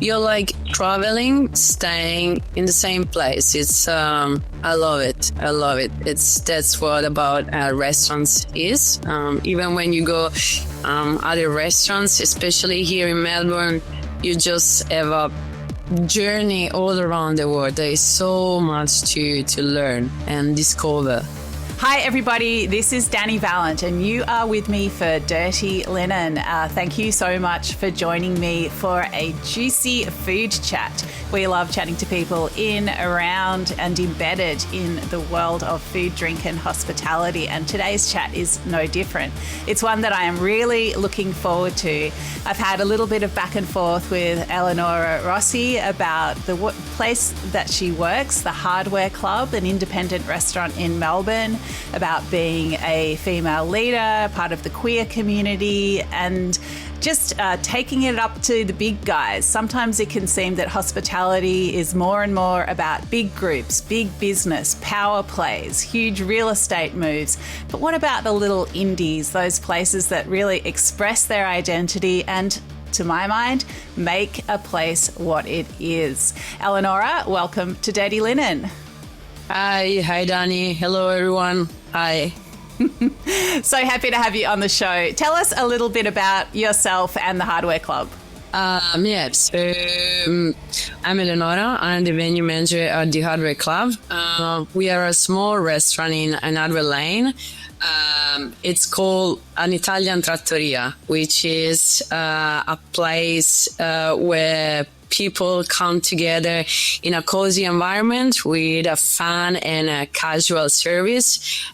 you're like traveling, staying in the same place. It's I love it. I love it. That's what about restaurants is. Even when you go other restaurants, especially here in Melbourne, you just have a journey all around the world. There is so much to learn and discover. Hi everybody, this is Dani Valent and you are with me for Dirty Linen. Thank you so much for joining me for a juicy food chat. We love chatting to people in, around and embedded in the world of food, drink and hospitality, and today's chat is no different. It's one that I am really looking forward to. I've had a little bit of back and forth with Eleonora Rossi about the place that she works, the Hardware Club, an independent restaurant in Melbourne, about being a female leader, part of the queer community, and just taking it up to the big guys. Sometimes it can seem that hospitality is more and more about big groups, big business, power plays, huge real estate moves. But what about the little indies, those places that really express their identity and, to my mind, make a place what it is? Eleonora, welcome to Dirty Linen. Hi Dani. Hello everyone. Hi. So happy to have you on the show. Tell us a little bit about yourself and the Hardware Club. Yes, I'm Eleonora. I'm the venue manager at the Hardware Club. We are a small restaurant in another lane. It's called an Italian trattoria, which is a place where people come together in a cozy environment with a fun and a casual service,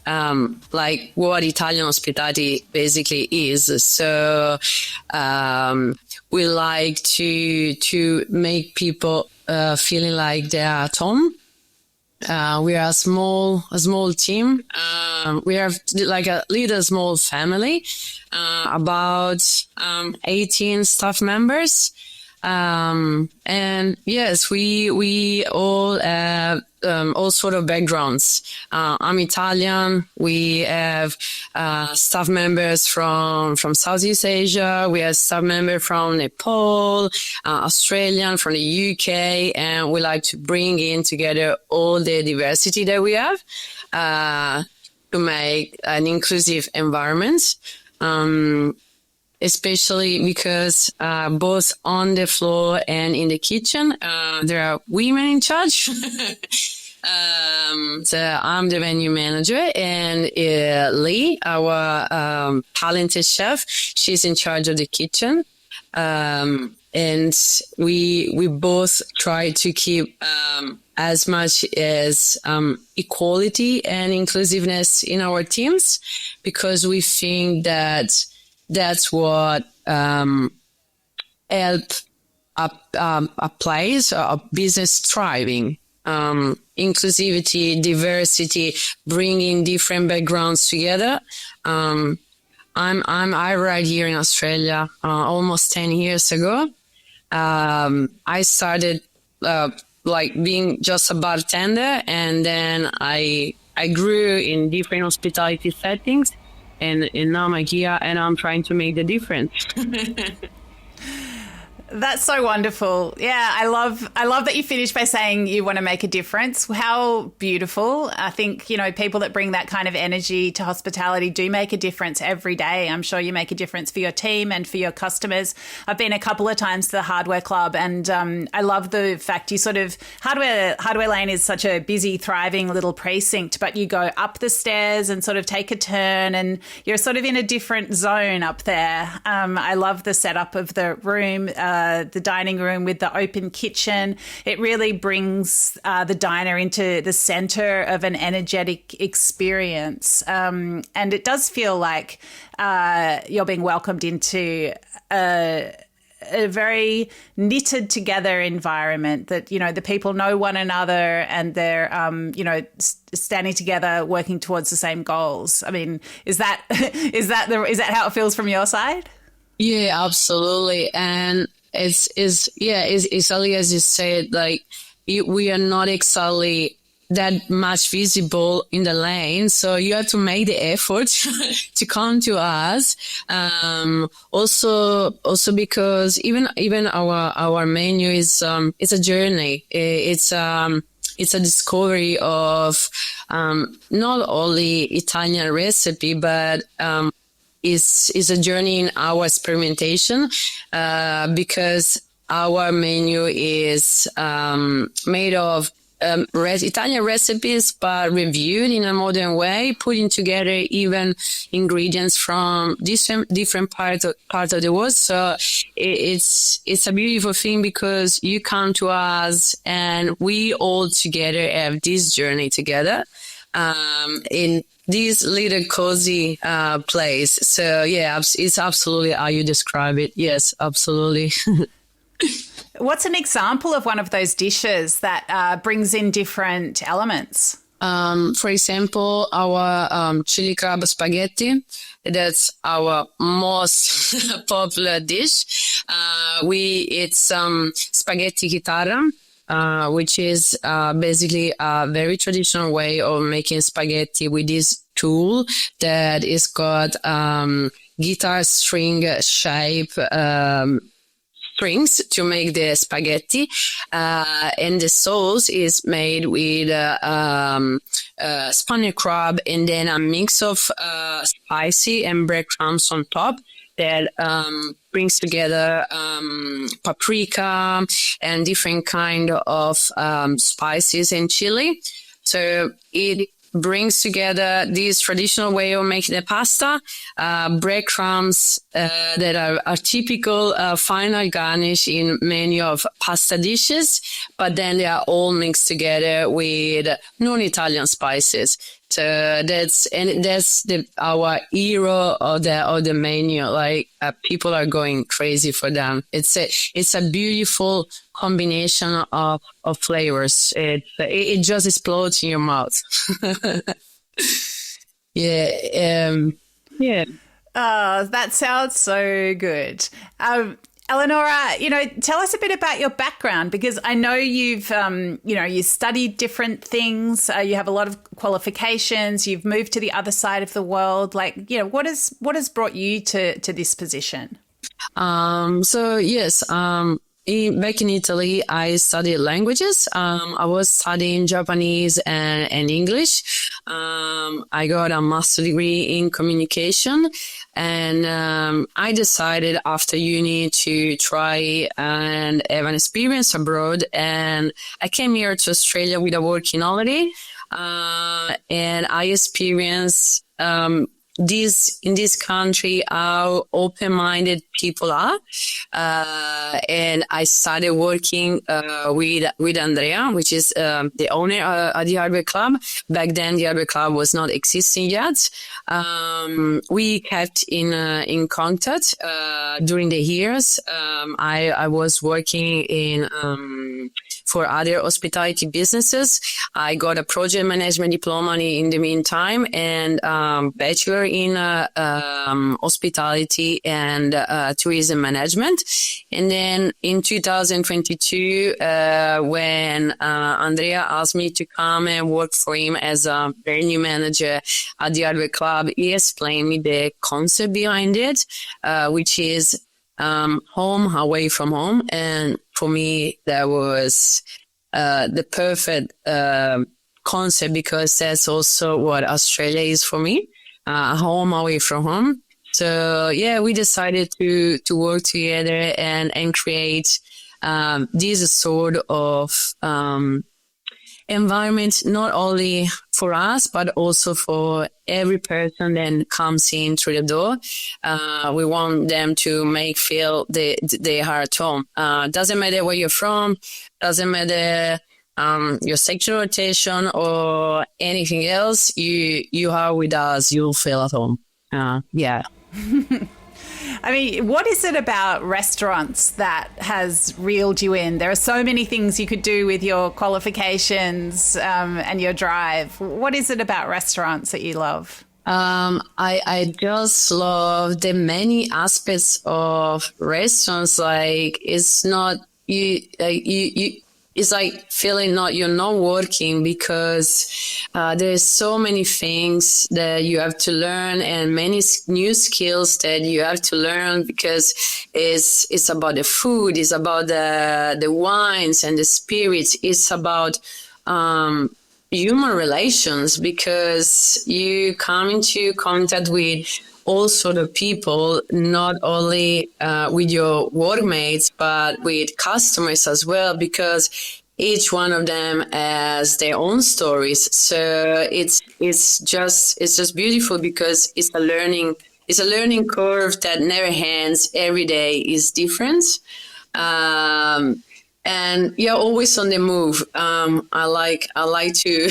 like what Italian hospitality basically is. So we like to make people feeling like they are at home. We are a small team. We have like a little small family, about 18 staff members. And yes, we all have all sort of backgrounds. I'm Italian. We have staff members from Southeast Asia. We have staff members from Nepal, Australian, from the UK, and we like to bring in together all the diversity that we have to make an inclusive environment. Especially because both on the floor and in the kitchen, there are women in charge. So I'm the venue manager, and Lee, our talented chef, she's in charge of the kitchen. And we both try to keep as much as equality and inclusiveness in our teams, because we think that that's what help a place, a business thriving. Inclusivity, diversity, bringing different backgrounds together. I arrived here in Australia almost 10 years ago. I started like being just a bartender, and then I grew in different hospitality settings. And now I'm here and I'm trying to make the difference. That's so wonderful. Yeah, I love that you finished by saying you want to make a difference. How beautiful. I think, people that bring that kind of energy to hospitality do make a difference every day. I'm sure you make a difference for your team and for your customers. I've been a couple of times to the Hardware Club, and I love the fact you sort of, Hardware Lane is such a busy, thriving little precinct, but you go up the stairs and sort of take a turn and you're sort of in a different zone up there. I love the setup of the room, the dining room with the open kitchen. It really brings the diner into the center of an energetic experience. And it does feel like you're being welcomed into a very knitted together environment that, the people know one another and they're, standing together, working towards the same goals. I mean, is that how it feels from your side? Yeah, absolutely. And it's exactly as you said, like we are not exactly that much visible in the lane. So you have to make the effort to come to us. Also because even our menu is, it's a journey. It's a discovery of, not only Italian recipe, but, is a journey in our experimentation, because our menu is, made of Italian recipes, but reviewed in a modern way, putting together even ingredients from different parts of the world. So it's a beautiful thing, because you come to us and we all together have this journey together, in this little cozy place. So yeah, it's absolutely how you describe it. Yes, absolutely. What's an example of one of those dishes that brings in different elements? For example, our chili crab spaghetti. That's our most popular dish. It's spaghetti chitarra, which is basically a very traditional way of making spaghetti with this tool that is got guitar string shape strings to make the spaghetti, and the sauce is made with spanish crab and then a mix of spicy and breadcrumbs on top that brings together paprika and different kind of spices and chili. So it brings together this traditional way of making the pasta, breadcrumbs that are typical final garnish in many of pasta dishes, but then they are all mixed together with non-Italian spices. So that's our hero of the menu. Like people are going crazy for them. It's a beautiful combination of flavors. It just explodes in your mouth. Yeah. Yeah. Oh, that sounds so good. Eleonora, tell us a bit about your background, because I know you've, you studied different things. You have a lot of qualifications. You've moved to the other side of the world. What has brought you to this position? So yes, back in Italy, I studied languages. I was studying Japanese and English. I got a master's degree in communication, and I decided after uni to try and have an experience abroad. And I came here to Australia with a working holiday, and I experienced in this country how open-minded people are, and I started working with Andrea, which is the owner at the Hardware Club. Back then the Hardware Club was not existing yet. We kept in contact during the years. I was working in for other hospitality businesses. I got a project management diploma in the meantime, and bachelor in hospitality and tourism management. And then in 2022, when Andrea asked me to come and work for him as a venue manager at the Hardware Club, he explained me the concept behind it, which is home away from home. And for me, that was the perfect concept, because that's also what Australia is for me, home away from home. So yeah, we decided to work together and create this sort of environment, not only for us, but also for every person that comes in through the door. We want them to feel they are at home. Doesn't matter where you're from, doesn't matter your sexual orientation or anything else. You are with us, you'll feel at home. Yeah. I mean, what is it about restaurants that has reeled you in? There are so many things you could do with your qualifications and your drive. What is it about restaurants that you love? I just love the many aspects of restaurants. Like, it's not you it's like feeling you're not working, because there's so many things that you have to learn, and many new skills that you have to learn, because it's about the food, it's about the wines and the spirits, it's about human relations, because you come into contact with all sort of people, not only with your workmates, but with customers as well, because each one of them has their own stories. So it's just beautiful, because it's a learning curve that never ends. Every day is different. And you're always on the move. I like to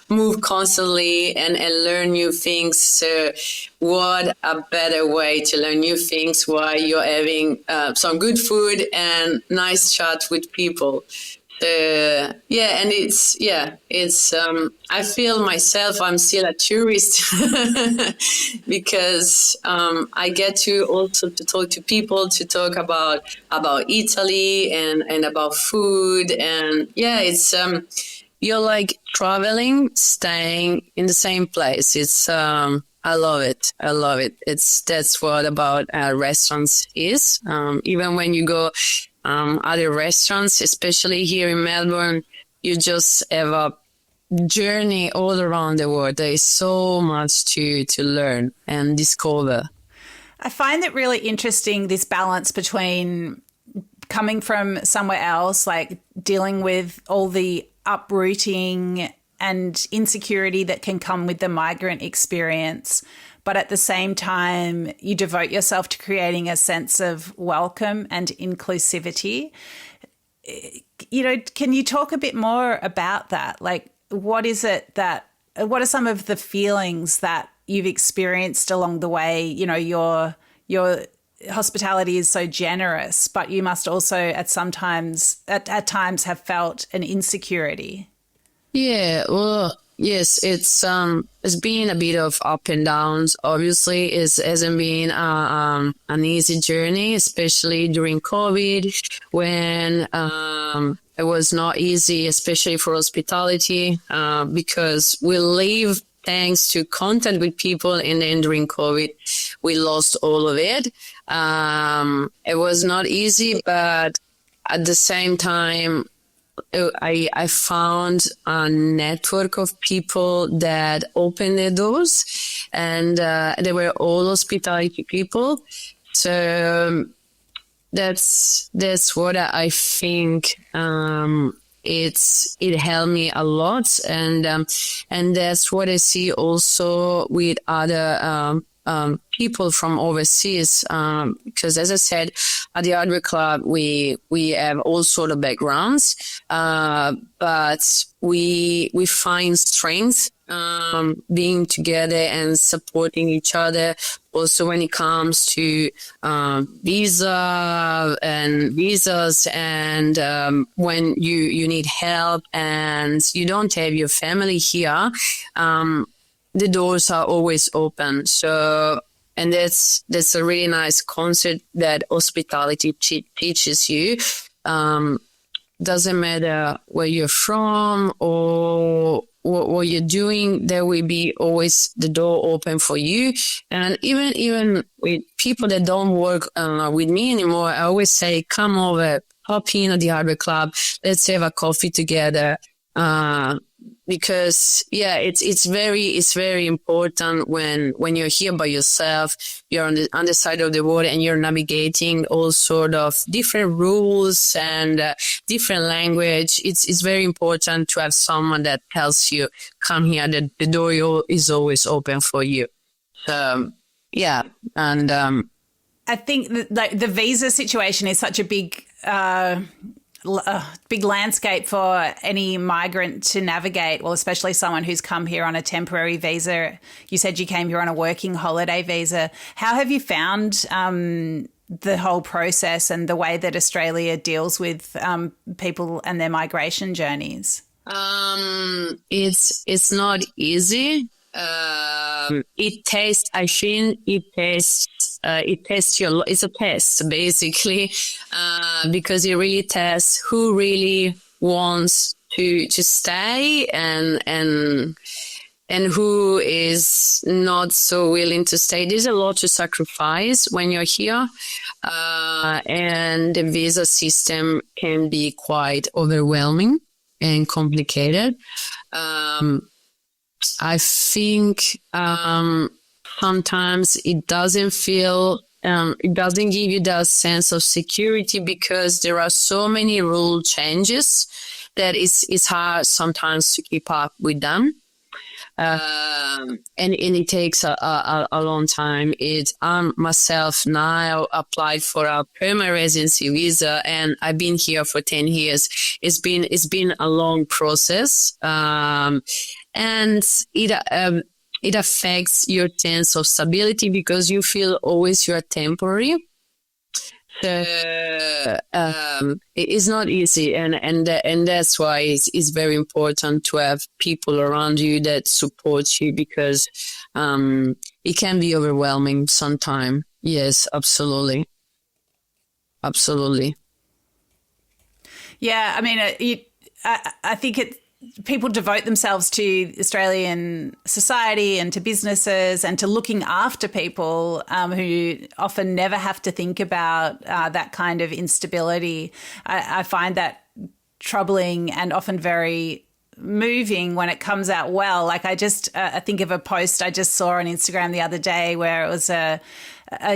move constantly and learn new things. So what a better way to learn new things while you're having some good food and nice chat with people. And it's I feel myself I'm still a tourist because I get to also to talk to people, to talk about Italy and about food, and it's you're like traveling, staying in the same place. It's I love it. That's what about restaurants is. Even when you go other restaurants, especially here in Melbourne, you just have a journey all around the world. There is so much to learn and discover. I find it really interesting, this balance between coming from somewhere else, like dealing with all the uprooting and insecurity that can come with the migrant experience, but at the same time, you devote yourself to creating a sense of welcome and inclusivity. You know, can you talk a bit more about that? Like, what are some of the feelings that you've experienced along the way? You know, your hospitality is so generous, but you must also at times have felt an insecurity. Yeah, well, yes, it's been a bit of up and downs. Obviously, it hasn't been an easy journey, especially during COVID, when it was not easy, especially for hospitality, because we live thanks to contact with people, and then during COVID, we lost all of it. It was not easy, but at the same time, I found a network of people that opened their doors, and they were all hospitality people. So that's what I think. It helped me a lot, and that's what I see also with other people from overseas, because as I said, at the Art Club we have all sort of backgrounds, but we find strength being together and supporting each other. Also, when it comes to visas, and when you need help and you don't have your family here, the doors are always open. So, and that's a really nice concept that hospitality teaches you. Doesn't matter where you're from or what you're doing, there will be always the door open for you. And even with people that don't work with me anymore, I always say, come over, hop in at the Art Club, let's have a coffee together. Because it's very important when you're here by yourself, you're on the other side of the world, and you're navigating all sort of different rules and different language. It's very important to have someone that tells you, come here, the door is always open for you. And I think the visa situation is such a big landscape for any migrant to navigate, well, especially someone who's come here on a temporary visa. You said you came here on a working holiday visa. How have you found the whole process and the way that Australia deals with people and their migration journeys? It's not easy. It tests your, it's a test basically, because it really tests who really wants to stay and who is not so willing to stay. There's a lot to sacrifice when you're here, and the visa system can be quite overwhelming and complicated. I think sometimes it doesn't give you that sense of security because there are so many rule changes that it's hard sometimes to keep up with them. And it takes a long time. Myself now applied for a permanent residency visa, and I've been here for 10 years. It's been a long process, and it affects your sense of stability because you feel always you're temporary. So it's not easy, and that's why it's very important to have people around you that support you because it can be overwhelming sometimes. Yes, absolutely. Yeah, I mean, I think people devote themselves to Australian society and to businesses and to looking after people who often never have to think about that kind of instability. I find that troubling and often very moving when it comes out well. Like I think of a post I just saw on Instagram the other day where it was a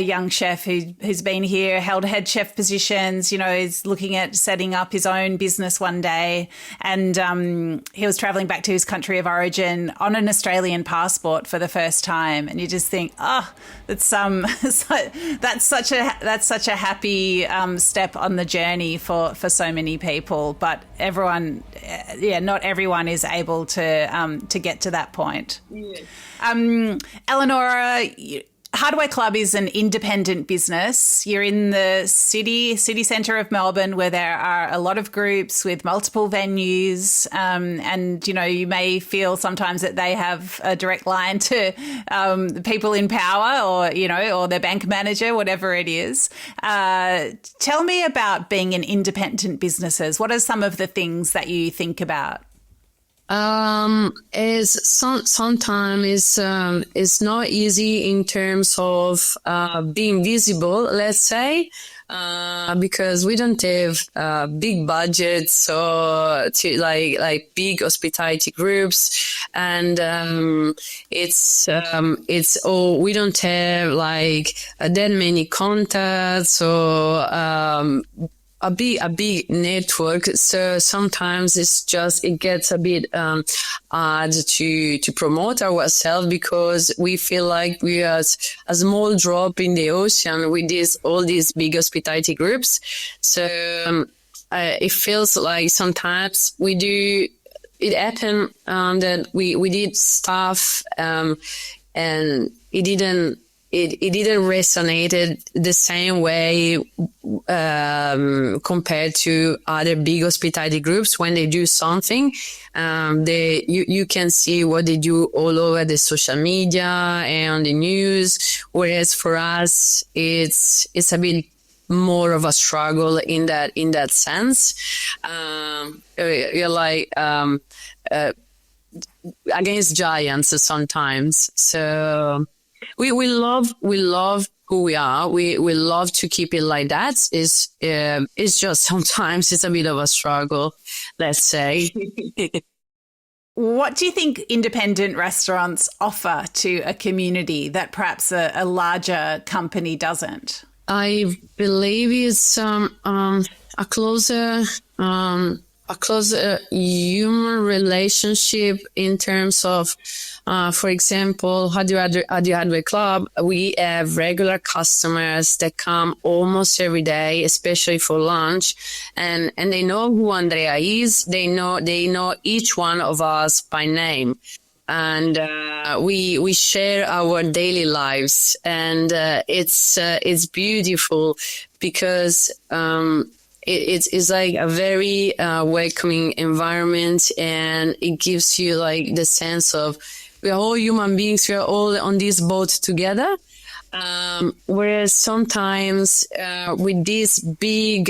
young chef who's been here, held head chef positions, is looking at setting up his own business one day. And he was traveling back to his country of origin on an Australian passport for the first time. And you just think, that's such a happy step on the journey for so many people. But not everyone is able to get to that point. Yeah. Eleonora, Hardware Club is an independent business. You're in the city centre of Melbourne where there are a lot of groups with multiple venues, and, you may feel sometimes that they have a direct line to the people in power or their bank manager, whatever it is. Tell me about being an independent business. What are some of the things that you think about? Sometimes it's not easy in terms of being visible, let's say, because we don't have big budgets or to like big hospitality groups, and we don't have like that many contacts or a big network, so sometimes it gets a bit hard to promote ourselves because we feel like we are a small drop in the ocean with all these big hospitality groups. So it feels like sometimes it happened that we did stuff and it didn't resonate the same way compared to other big hospitality groups. When they do something, you can see what they do all over the social media and the news. Whereas for us, it's a bit more of a struggle in that sense. You're like against giants sometimes. So. We love who we are. We love to keep it like that. It's just sometimes it's a bit of a struggle, let's say. What do you think independent restaurants offer to a community that perhaps a larger company doesn't? I believe it's a closer human relationship in terms of, for example, at the Hardware Club, we have regular customers that come almost every day, especially for lunch, and they know who Andrea is. They know each one of us by name. And we share our daily lives, and it's beautiful because it's like a very welcoming environment, and it gives you like the sense of we are all human beings. We are all on this boat together. Whereas sometimes with these big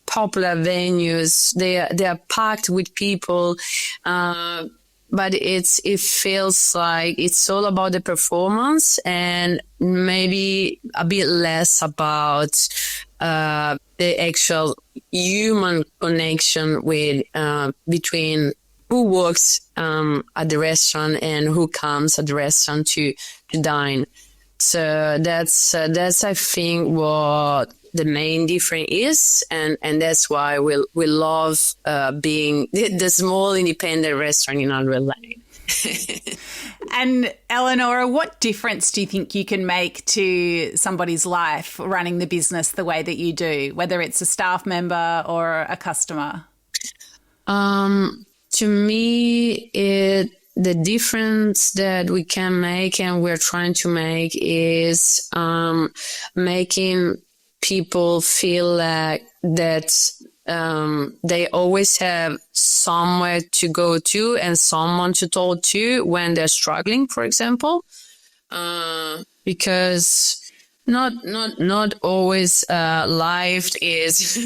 popular venues, they are packed with people, but it feels like it's all about the performance and maybe a bit less about the actual human connection with between who works at the restaurant and who comes at the restaurant to dine. So that's I think what the main difference is, and that's why we love being the small independent restaurant in Adelaide Lane. And Eleonora, what difference do you think you can make to somebody's life running the business the way that you do, whether it's a staff member or a customer? To me, the difference that we can make and we're trying to make is making people feel like that they always have somewhere to go to and someone to talk to when they're struggling, for example, because not always life is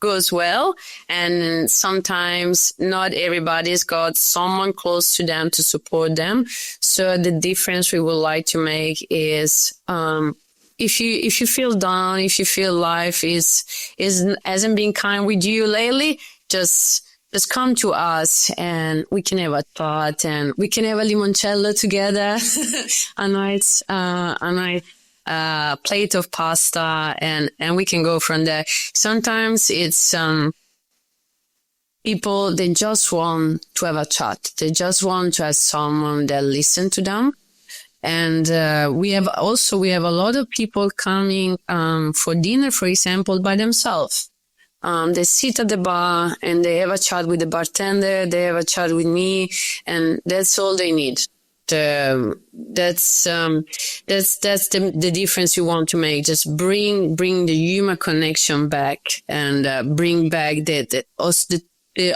goes well, and sometimes not everybody's got someone close to them to support them. So the difference we would like to make is if you feel down, if you feel life hasn't been kind with you lately, just come to us and we can have a chat and we can have a limoncello together, a nice plate of pasta, and we can go from there. Sometimes it's people, they just want to have a chat. They just want to have someone that listen to them. And we have a lot of people coming for dinner, for example, by themselves. They sit at the bar and they have a chat with the bartender, they have a chat with me, and that's all they need. That's the difference you want to make. Just bring the human connection back and bring back the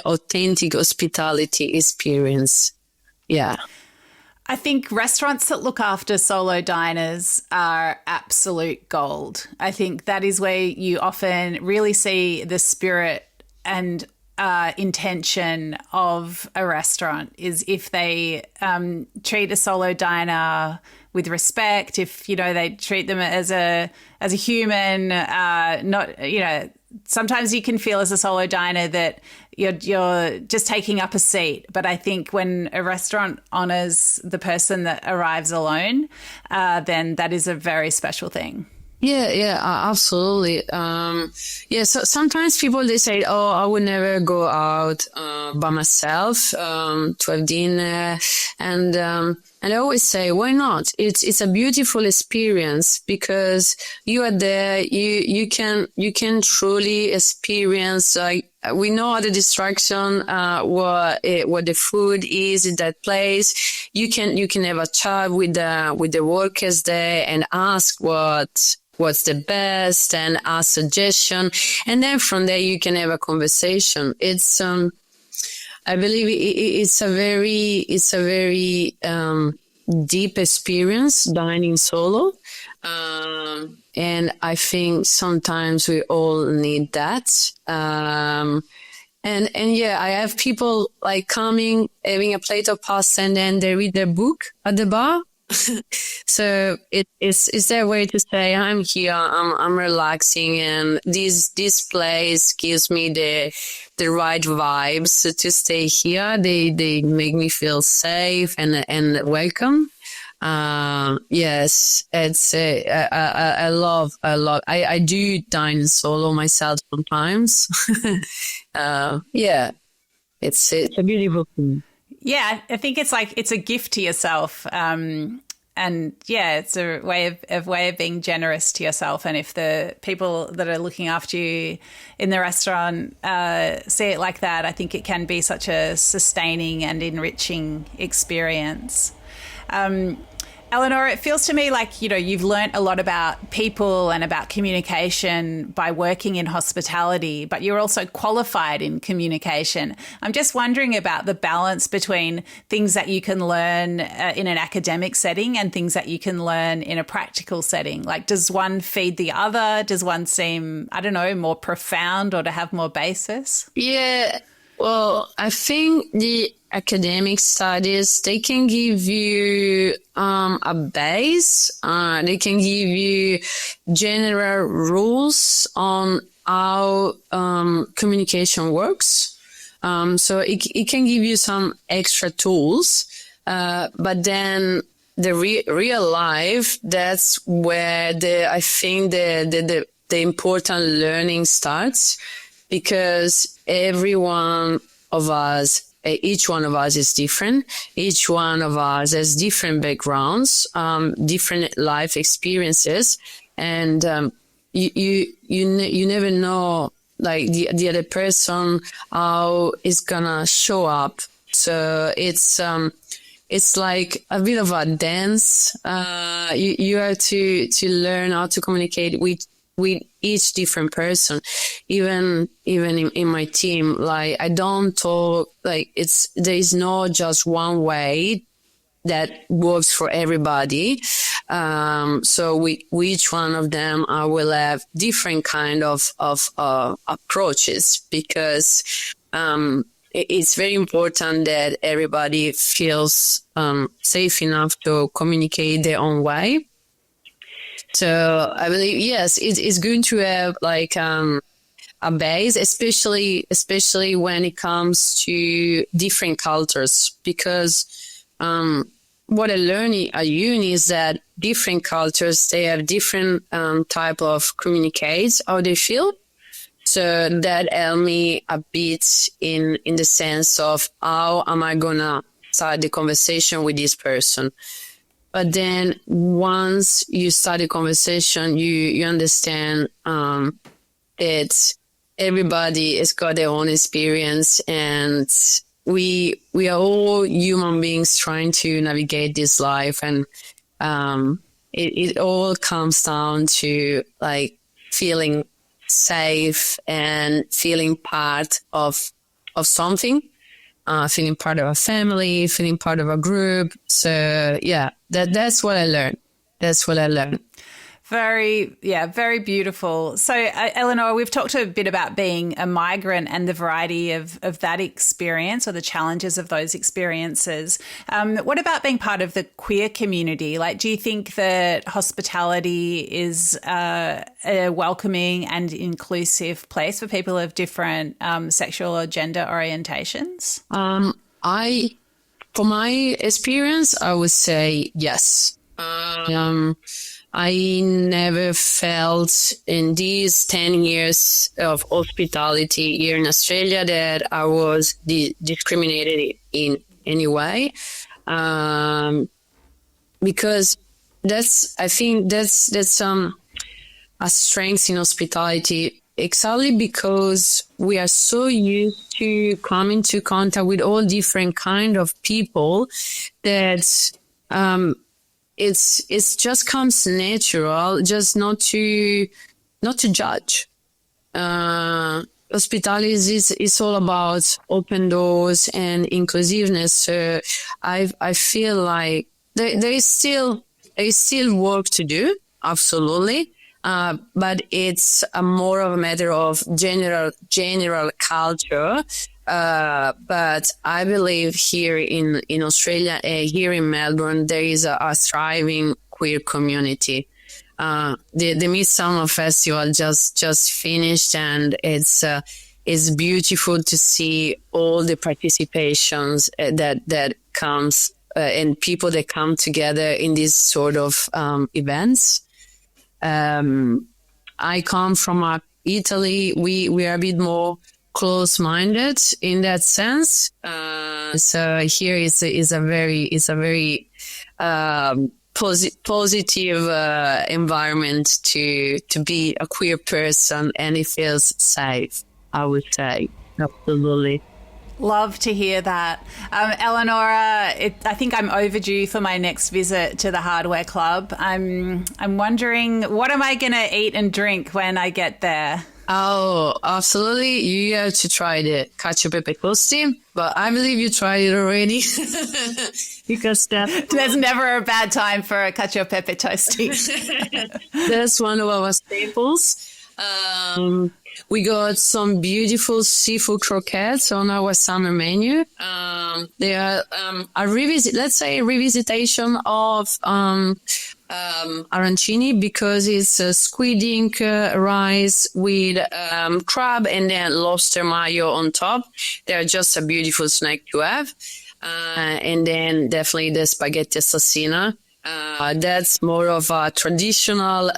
authentic hospitality experience. Yeah. I think restaurants that look after solo diners are absolute gold. I think that is where you often really see the spirit and intention of a restaurant, is if they treat a solo diner with respect, if they treat them as a human, not sometimes you can feel as a solo diner that you're just taking up a seat. But I think when a restaurant honors the person that arrives alone, then that is a very special thing. Yeah, absolutely. So sometimes people, they say, "Oh, I would never go out by myself to have dinner," and I always say, "Why not? It's a beautiful experience because you are there. You can truly experience. Like, we know the distraction, what the food is in that place. You can have a chat with the workers there and ask what's the best and ask suggestion. And then from there you can have a conversation. It's, I believe it's a very deep experience dining solo. And I think sometimes we all need that. And yeah, I have people like coming, having a plate of pasta, and then they read their book at the bar. So it's their way to say, I'm here, I'm relaxing, and this place gives me the right vibes to stay here. They make me feel safe and welcome. Yes, it's I do dine solo myself sometimes. Yeah, it's a beautiful thing. Yeah, I think it's a gift to yourself. And yeah, it's a way of being generous to yourself. And if the people that are looking after you in the restaurant see it like that, I think it can be such a sustaining and enriching experience. Eleonora, it feels to me like, you've learnt a lot about people and about communication by working in hospitality, but you're also qualified in communication. I'm just wondering about the balance between things that you can learn in an academic setting and things that you can learn in a practical setting. Like, does one feed the other? Does one seem, I don't know, more profound or to have more basis? Yeah, well, I think the academic studies, they can give you a base. They can give you general rules on how communication works. So it can give you some extra tools. But then the real life, that's where I think the important learning starts, because each one of us is different. Each one of us has different backgrounds, different life experiences, and you never know, like, the other person, how it's gonna show up. So it's like a bit of a dance. You have to learn how to communicate with each different person. Even in my team, like, I don't talk, like, there is no just one way that works for everybody. So with each one of them, I will have different kind of approaches, because it's very important that everybody feels safe enough to communicate their own way. So I believe, yes, it's good to have like a base, especially when it comes to different cultures, because what I learned at uni is that different cultures, they have different type of communicates how they feel. So that helped me a bit in the sense of how am I gonna start the conversation with this person. But then once you start a conversation, you understand that everybody has got their own experience, and we are all human beings trying to navigate this life, and it all comes down to like feeling safe and feeling part of something. Feeling part of a family, feeling part of a group. So yeah, that's what I learned. That's what I learned. Very beautiful. So, Eleonora, we've talked a bit about being a migrant and the variety of that experience, or the challenges of those experiences. What about being part of the queer community? Like, do you think that hospitality is a welcoming and inclusive place for people of different sexual or gender orientations? For my experience, I would say yes. I never felt in these 10 years of hospitality here in Australia that I was discriminated in any way. Because I think that's a strength in hospitality, exactly because we are so used to come into contact with all different kind of people that, it's just comes natural, just not to judge. Hospitality is all about open doors and inclusiveness. So I feel like there is still work to do, absolutely. But it's more of a matter of general culture. But I believe here in Australia, here in Melbourne, there is a thriving queer community. The Midsummer Festival just finished, and it's beautiful to see all the participations that comes and people that come together in these sort of events. I come from Italy. We are a bit more close-minded in that sense. So here is a very positive environment to be a queer person, and it feels safe, I would say. Absolutely. Love to hear that. Eleonora, I think I'm overdue for my next visit to the Hardware Club. I'm wondering, what am I going to eat and drink when I get there? Oh, absolutely. You have to try the cacio e pepe tosti, but I believe you tried it already because there's never a bad time for a cacio e pepe toasty. That's one of our staples. We got some beautiful seafood croquettes on our summer menu. They are a revisitation of arancini because it's squid ink rice with crab and then lobster mayo on top. They're just a beautiful snack to have. And then definitely the spaghetti assassina. That's more of a traditional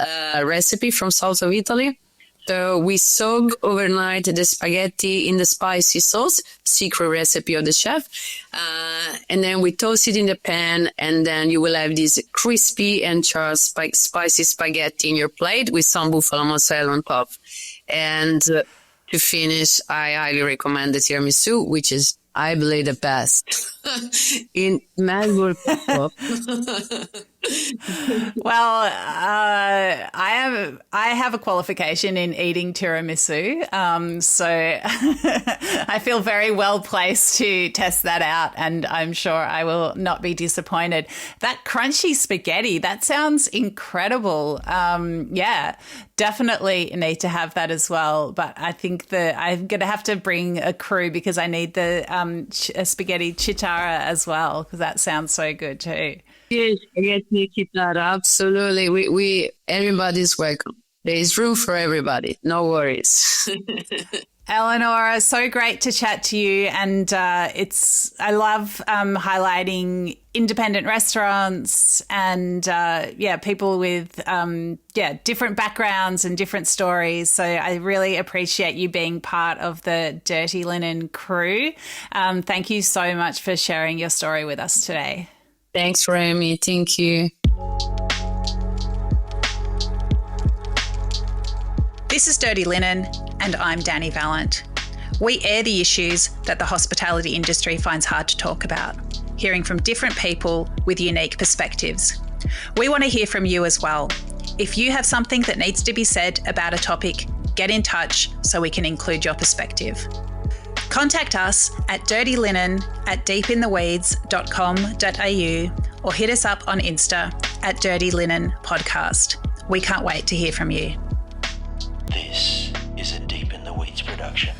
recipe from south of Italy. So we soak overnight the spaghetti in the spicy sauce, secret recipe of the chef. And then we toast it in the pan, and then you will have this crispy and charred spicy spaghetti in your plate with some buffalo mozzarella on top. And to finish, I highly recommend the tiramisu, which is, I believe, the best in Melbourne. Well, I have a qualification in eating tiramisu, so I feel very well placed to test that out, and I'm sure I will not be disappointed. That crunchy spaghetti, that sounds incredible. Yeah, definitely need to have that as well. But I think that I'm going to have to bring a crew because I need the spaghetti chitarra as well, because that sounds so good too. Yes, spaghetti chitarra, absolutely. We everybody's welcome. There is room for everybody. No worries. Eleonora, so great to chat to you, and I love highlighting independent restaurants and people with different backgrounds and different stories. So I really appreciate you being part of the Dirty Linen crew. Thank you so much for sharing your story with us today. Thanks for having me. Thank you. This is Dirty Linen, and I'm Dani Valent. We air the issues that the hospitality industry finds hard to talk about, hearing from different people with unique perspectives. We want to hear from you as well. If you have something that needs to be said about a topic, get in touch so we can include your perspective. Contact us at dirtylinen@deepintheweeds.com.au or hit us up on Insta at Dirty Linen Podcast. We can't wait to hear from you. This is a Deep in the Weeds production.